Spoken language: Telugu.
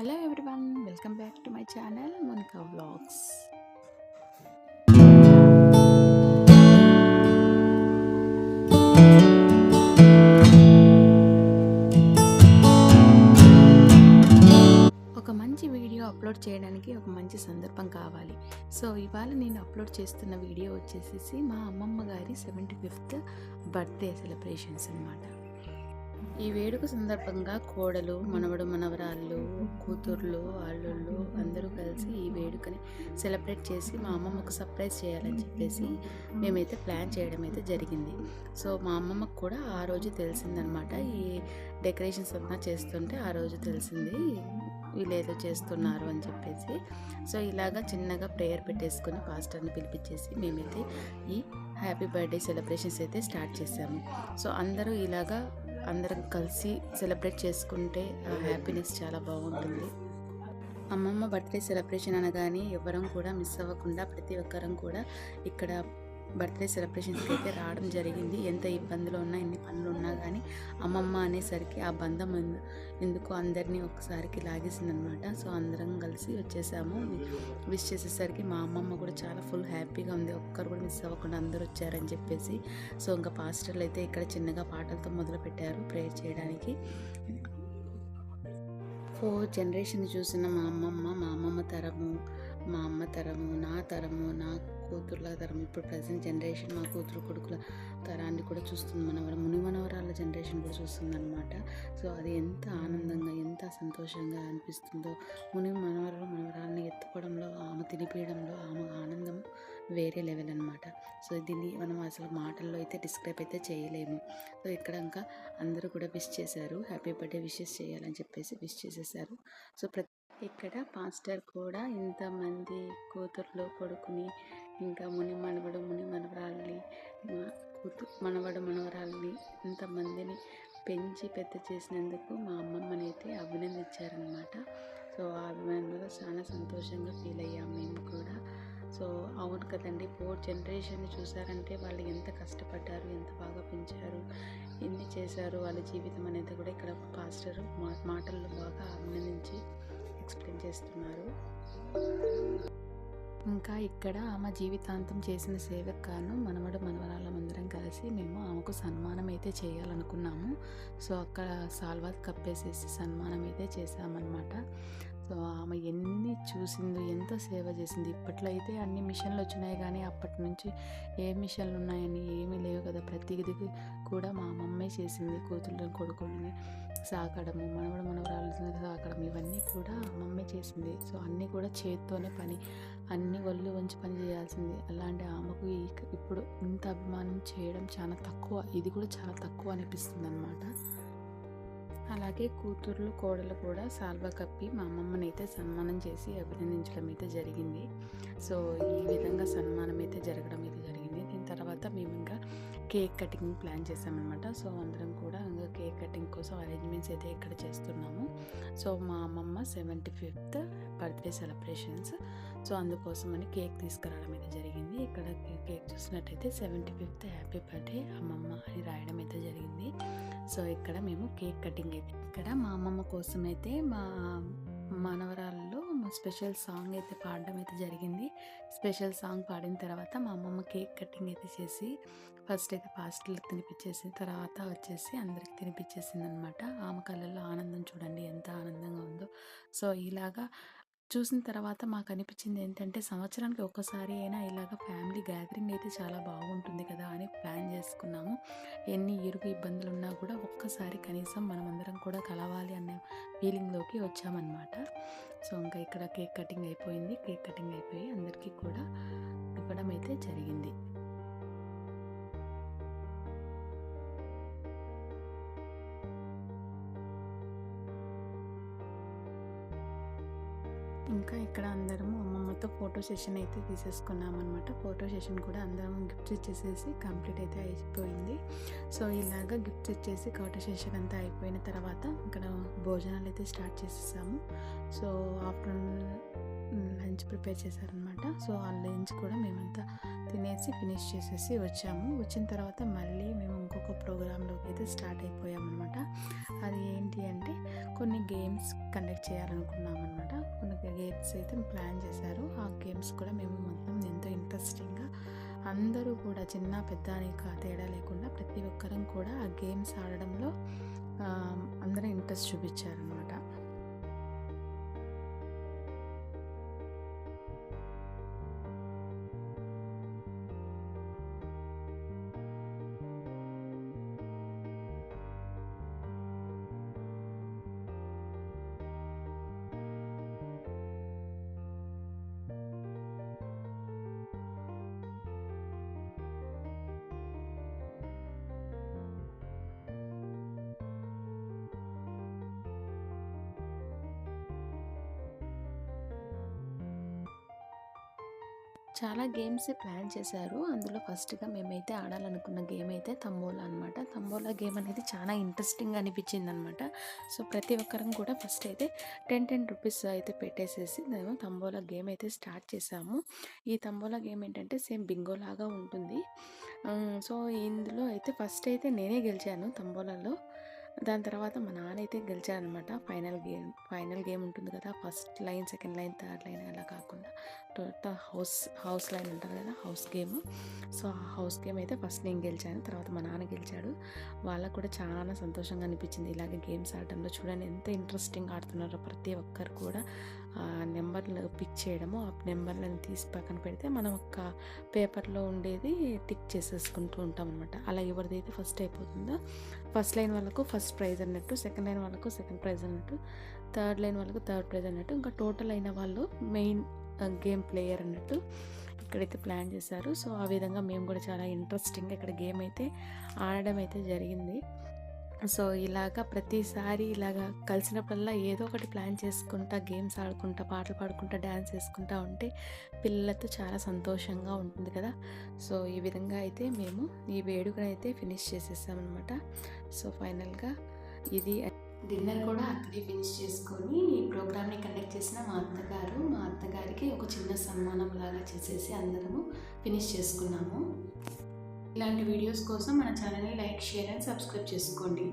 Hello everyone, welcome back to my channel Monika vlogs. ఒక మంచి వీడియో అప్లోడ్ చేయడానికి ఒక మంచి సందర్భం కావాలి. సో ఇవాళ నేను అప్లోడ్ చేస్తున్న వీడియో వచ్చేసి మా అమ్మమ్మ గారి 75th బర్త్డే సెలబ్రేషన్స్ అన్నమాట. ఈ వేడుక సందర్భంగా కోడలు, మనవడు, మనవరాళ్ళు, కూతుర్లు, అల్లుళ్ళు అందరూ కలిసి ఈ వేడుకని సెలబ్రేట్ చేసి మా అమ్మమ్మకు సర్ప్రైజ్ చేయాలని చెప్పేసి మేమైతే ప్లాన్ చేయడం అయితే జరిగింది. సో మా అమ్మమ్మకు కూడా ఆ రోజు తెలిసిందనమాట. ఈ డెకరేషన్స్ అంతా చేస్తుంటే ఆ రోజు తెలిసింది వీళ్ళు ఏదో చేస్తున్నారు అని చెప్పేసి. సో ఇలాగా చిన్నగా ప్రేయర్ పెట్టేసుకొని పాస్టర్ని పిలిపించేసి మేమైతే ఈ హ్యాపీ బర్త్డే సెలబ్రేషన్స్ అయితే స్టార్ట్ చేసాము. సో అందరం కలిసి సెలబ్రేట్ చేసుకుంటే ఆ హ్యాపీనెస్ చాలా బాగుంటుంది. అమ్మమ్మ బర్త్డే సెలబ్రేషన్ అనగానే ఎవరం కూడా మిస్ అవ్వకుండా ప్రతి ఒక్కరం కూడా ఇక్కడ బర్త్డే సెలబ్రేషన్స్కి అయితే రావడం జరిగింది. ఎంత ఇబ్బందులు ఉన్నా, ఎన్ని పనులు ఉన్నా కానీ అమ్మమ్మ అనేసరికి ఆ బంధం ఎందుకు అందరినీ ఒకసారికి లాగేసిందనమాట. సో అందరం కలిసి వచ్చేసాము. విష్ చేసేసరికి మా అమ్మమ్మ కూడా చాలా ఫుల్ హ్యాపీగా ఉంది. ఒక్కరు కూడా మిస్ అవ్వకుండా అందరూ వచ్చారని చెప్పేసి. సో ఇంకా పాస్టర్లు అయితే ఇక్కడ చిన్నగా పాటలతో మొదలు పెట్టారు ప్రేయర్ చేయడానికి. 4 జనరేషన్ చూసిన మా అమ్మమ్మ తరము, మా అమ్మ తరము, నా తరము, నా కూతుర్ల తరము, ఇప్పుడు ప్రజెంట్ జనరేషన్ మా కూతురు కొడుకుల తరాన్ని కూడా చూస్తుంది. మునిమనవరాళ్ళ జనరేషన్ కూడా చూస్తుంది అనమాట. సో అది ఎంత ఆనందంగా, ఎంత సంతోషంగా అనిపిస్తుందో. మనవరాలని ఎత్తుకోవడంలో, ఆమె తినిపించడంలో ఆమె ఆనందం వేరే లెవెల్ అనమాట. సో దీన్ని మనం అసలు మాటల్లో అయితే డిస్క్రైబ్ అయితే చేయలేము. సో ఇక్కడ ఇంకా అందరూ కూడా విష్ చేశారు, హ్యాపీ బర్త్డే విషెస్ చేయాలని చెప్పేసి విష్ చేసేసారు. సో ఇక్కడ పాస్టర్ కూడా ఇంతమంది కూతుర్లు, కొడుకుని, ఇంకా మనవరాలని, మనవరాలని ఇంతమందిని పెంచి పెద్ద చేసినందుకు మా అమ్మమ్మని అయితే అభినందించారనమాట. సో ఆ అభినందనలో చాలా సంతోషంగా ఫీల్ అయ్యాము మేము కూడా. సో అవును కదండి, 4 జనరేషన్ చూసారంటే వాళ్ళు ఎంత కష్టపడ్డారు, ఎంత బాగా పెంచారు, ఎన్ని చేశారు వాళ్ళ జీవితం అనేది కూడా ఇక్కడ పాస్టర్ మాటల్లో బాగా అభినందించి ఎక్స్ప్లెయిన్ చేస్తున్నారు. ఇంకా ఇక్కడ ఆమె జీవితాంతం చేసిన సేవకు గాను మనవరాళ్ళమందరం కలిసి మేము ఆమెకు సన్మానం అయితే చేయాలనుకున్నాము. సో అక్కడ సాల్వా కప్పేసేసి సన్మానం అయితే చేశామన్నమాట. సో ఆమె ఎన్ని చూసిందో, ఎంత సేవ చేసింది. ఇప్పట్లో అయితే అన్ని మిషన్లు వచ్చినాయి కానీ అప్పటి నుంచి ఏ మిషన్లు ఉన్నాయని ఏమీ లేవు కదా. ప్రతిదీ కూడా మా అమ్మమ్మే చేసింది. కూతుళ్ళని, కొడుకుల్ని సాకడము, మనవరాళ్ళని సాకడం, ఇవన్నీ కూడా అమ్మమ్మే చేసింది. సో అన్నీ కూడా చేత్తోనే పని, అన్ని ఒళ్ళు వంచి పని చేయాల్సింది. అలాంటి ఆమెకు ఇప్పుడు ఇంత అభిమానం చేయడం చాలా తక్కువ, ఇది కూడా చాలా తక్కువ అనిపిస్తుంది అన్నమాట. అలాగే కూతుర్లు, కోడలు కూడా సాల్వా కప్పి మా అమ్మమ్మని అయితే సన్మానం చేసి అభినందించడం అయితే జరిగింది. సో ఈ విధంగా సన్మానం అయితే జరగడం అయితే జరిగింది. దీని తర్వాత మేము ఇంకా కేక్ కటింగ్ ప్లాన్ చేసామన్నమాట. సో అందరం కూడా ఇంకా కేక్ కటింగ్ కోసం అరేంజ్మెంట్స్ అయితే ఇక్కడ చేస్తున్నాము. సో మా అమ్మమ్మ 75th బర్త్డే సెలబ్రేషన్స్, సో అందుకోసమని కేక్ తీసుకురావడం అయితే జరిగింది. ఇక్కడ కేక్ చూసినట్టయితే 75th హ్యాపీ బర్త్డే అమ్మమ్మ అని రాయడం అయితే జరిగింది. సో ఇక్కడ మేము కేక్ కటింగ్ అయితే ఇక్కడ మా అమ్మమ్మ కోసం అయితే మా మనవరాల్లో స్పెషల్ సాంగ్ అయితే పాడడం అయితే జరిగింది. స్పెషల్ సాంగ్ పాడిన తర్వాత మా అమ్మమ్మ కేక్ కటింగ్ అయితే చేసి ఫస్ట్ అయితే పాస్టర్లకు తినిపించేసి తర్వాత వచ్చేసి అందరికి తినిపించేసింది అనమాట. ఆమె కళ్ళల్లో ఆనందం చూడండి ఎంత ఆనందంగా ఉందో. సో ఇలాగా చూసిన తర్వాత మాకు అనిపించింది ఏంటంటే, సంవత్సరానికి ఒక్కసారి అయినా ఇలాగ ఫ్యామిలీ గ్యాదరింగ్ అయితే చాలా బాగుంటుంది కదా అని ప్లాన్ చేసుకున్నాము. ఎన్ని ఇరుగు ఇబ్బందులు ఉన్నా కూడా ఒక్కసారి కనీసం మనమందరం కూడా కలవాలి అనే ఫీలింగ్లోకి వచ్చామన్నమాట. సో ఇంకా ఇక్కడ కేక్ కటింగ్ అయిపోయింది. కేక్ కటింగ్ అయిపోయి అందరికీ కూడా ఇవ్వడం అయితే జరిగింది. ఇంకా ఇక్కడ అందరము అమ్మమ్మతో ఫోటో సెషన్ అయితే తీసేసుకున్నాం అనమాట. ఫోటో సెషన్ కూడా అందరం గిఫ్ట్స్ ఇచ్చేసేసి కంప్లీట్ అయితే అయిపోయింది. సో ఇలాగా గిఫ్ట్స్ ఇచ్చేసి ఫోటో సెషన్ అంతా అయిపోయిన తర్వాత ఇక్కడ భోజనాలు అయితే స్టార్ట్ చేసేసాము. So afternoon lunch lunch prepare చేశారనమాట. సో ఆ లంచ్ కూడా మేమంతా తినేసి ఫినిష్ చేసేసి వచ్చాము. వచ్చిన తర్వాత మళ్ళీ మేము ఇంకొక ప్రోగ్రాంలోకి అయితే స్టార్ట్ అయిపోయామన్నమాట. అది ఏంటి అంటే కొన్ని గేమ్స్ కండక్ట్ చేయాలనుకున్నామన్నమాట. కొన్ని గేమ్స్ అయితే ప్లాన్ చేశారు. ఆ గేమ్స్ కూడా మేము మొత్తం ఎంతో ఇంట్రెస్టింగ్గా అందరూ కూడా చిన్న పెద్ద అని తేడా లేకుండా ప్రతి ఒక్కరం కూడా ఆ గేమ్స్ ఆడడంలో అందరూ ఇంట్రెస్ట్ చూపించారనమాట. చాలా గేమ్స్ ప్లాన్ చేశారు. అందులో ఫస్ట్‌గా మేమైతే ఆడాలనుకున్న గేమ్ అయితే తంబోలా అనమాట. తంబోలా గేమ్ అనేది చాలా ఇంట్రెస్టింగ్‌గా అనిపించిందనమాట. సో ప్రతి ఒక్కరం కూడా ఫస్ట్ అయితే 10 రూపీస్ అయితే పెట్టేసేసి మేము తంబోలా గేమ్ అయితే స్టార్ట్ చేసాము. ఈ తంబోలా గేమ్ ఏంటంటే సేమ్ బింగో లాగా ఉంటుంది. సో ఇందులో అయితే ఫస్ట్ అయితే నేనే గెలిచాను తంబోలాలో. దాని తర్వాత మా నాన్న అయితే గెలిచారనమాట. ఫైనల్ గేమ్ ఉంటుంది కదా! First line, second line, third line అలా కాకుండా టోటల్ హౌస్ లైన్ ఉంటుంది కదా! House game. సో ఆ హౌస్ గేమ్ అయితే ఫస్ట్ నేను గెలిచాను. తర్వాత మా నాన్న గెలిచాడు. వాళ్ళకు కూడా చాలా సంతోషంగా అనిపించింది ఇలాగే గేమ్స్ ఆడటంలో. చూడండి ఎంత ఇంట్రెస్టింగ్ ఆడుతున్నారో ప్రతి ఒక్కరు కూడా. నెంబర్లు పిక్ చేయడము, ఆ నెంబర్లను తీసి పక్కన పెడితే మనం ఒక పేపర్లో ఉండేది టిక్ చేసేసుకుంటూ ఉంటాం అనమాట. అలా ఎవరిదైతే ఫస్ట్ అయిపోతుందో ఫస్ట్ లైన్ వాళ్ళకు ఫస్ట్ ప్రైజ్ అన్నట్టు, సెకండ్ లైన్ వాళ్ళకు సెకండ్ ప్రైజ్ అన్నట్టు, థర్డ్ లైన్ వాళ్ళకు థర్డ్ ప్రైజ్ అన్నట్టు, ఇంకా టోటల్ అయిన వాళ్ళు మెయిన్ గేమ్ ప్లేయర్ అన్నట్టు ఇక్కడైతే ప్లాన్ చేశారు. సో ఆ విధంగా మేము కూడా చాలా ఇంట్రెస్టింగ్గా ఇక్కడ గేమ్ అయితే ఆడడం అయితే జరిగింది. సో ఇలాగా ప్రతిసారి ఇలాగా కలిసినప్పుడల్లా ఏదో ఒకటి ప్లాన్ చేసుకుంటా, గేమ్స్ ఆడుకుంటా, పాటలు పాడుకుంటా, డ్యాన్స్ చేసుకుంటా ఉంటే పిల్లలతో చాలా సంతోషంగా ఉంటుంది కదా. సో ఈ విధంగా అయితే మేము ఈ వేడుకనైతే ఫినిష్ చేసేసామన్నమాట. సో ఫైనల్గా ఇది డిన్నర్ కూడా అక్కడే ఫినిష్ చేసుకొని ఈ ప్రోగ్రామ్ని కండక్ట్ చేసిన మా అత్తగారికి ఒక చిన్న సన్మానం లాగా చేసేసి అందరము ఫినిష్ చేసుకున్నాము. ఇలాంటి వీడియోస్ కోసం మన ఛానల్ని లైక్, షేర్ అండ్ సబ్స్క్రైబ్ చేసుకోండి.